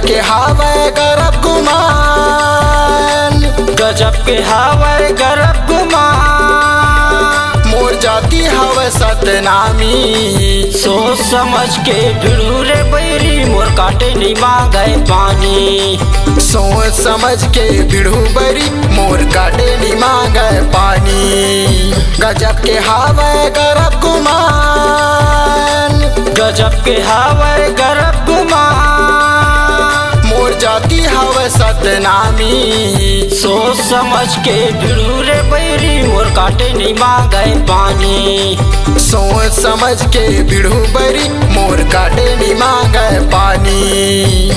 के हावे गरब गुमान, गजब के हावे गरब गुमान। मोर जाती हवे सतनामी, सोच समझ के भिड़ू रे बैरी मोर काटे नहीं मांगे पानी। सोच समझ के भिड़ू बरी मोर काटे नहीं मांगे पानी। गजब के हावे गरब गुमान, गजब के हावे गरब गुमान। मोर जाती हवे सतनामी, सोच समझ के भिड़ू रे बैरी मोर काटे नहीं मांगे पानी। सोच समझ के भिड़ू बरी मोर काटे नहीं मांगे पानी।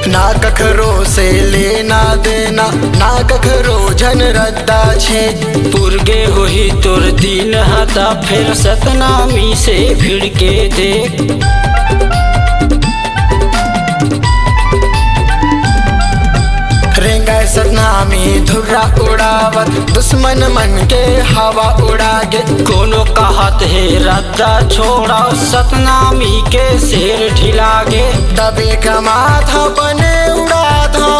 ना कखरो से लेना देना, ना कखरो झन रद्दा छे। पुरगे होही तोर दिन हता फिर सतनामी से भिड़ के देख। रेंगा सतनामी धुर्रा उड़ावत, दुश्मन मन के हवा उड़ागे। कोनो कहत है रद्दा छोड़ा सतनामी के शेर ढिलागे। दबे का माथा बने उड़ा था,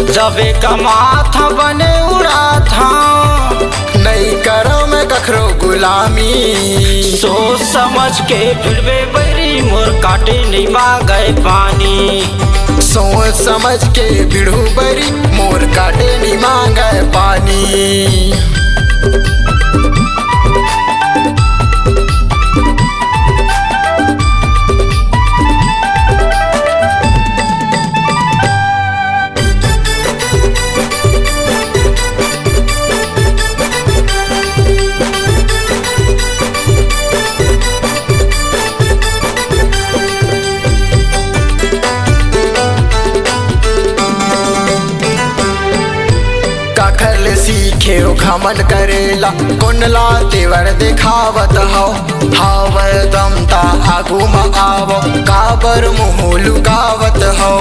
दबे का माथा बने उड़ा था। नहीं करो मैं कखरो गुलामी, सोच समझ के भिड़वे बैरी मोर काटे नहीं मांगे पानी। सोच समझ के भिड़ू बरी मोर काटे नहीं मांगे पानी। कखल सीखे घमंड करेला, कुंडला तेवर दिखावत हो। हावर दमता आगू में आवो, काबर मुँह लुकावत हो।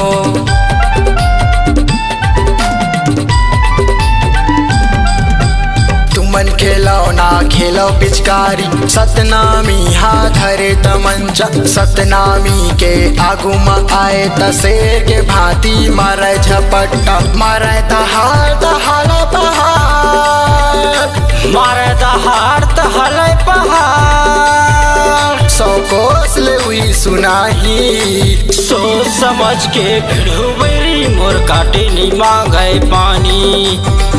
तुमन खेलो ना खेलो पिचकारी, सतनामी हा धरे तमंचा। सतनामी के आगू में आए त शेर के भांति मारे झपट्टा। मारे दहाड़ दहाड़ पहाड़, मारे दहाड़ तहले पहाड़। सौ कोस ले हुई सुनाही, सोच समझ के भिड़ू बैरी मोर काटे नहीं मांगे पानी।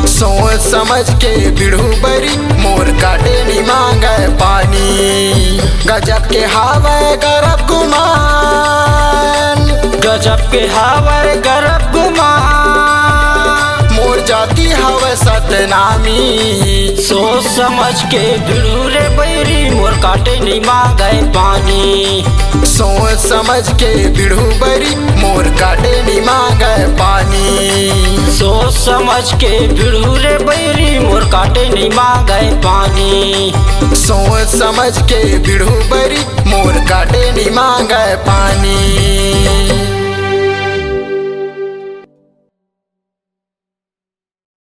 सोच समझ के भिड़ू बरी मोर काटे नहीं मांगे पानी। गजब के हावे गरब गुमान, गजब के हावे गरब गुमान। मोर जाती हवे सतनामी, सोच समझ के भिड़ू रे बैरी मोर काटे नहीं मांगे पानी। सोच समझ के भिड़ू बरी मोर काटे नहीं मांगे पानी। सोच समझ के भिड़ू रे बैरी मोर काटे नहीं मांगे पानी। सोच समझ के भिड़ू बरी मोर काटे नहीं मांगे पानी।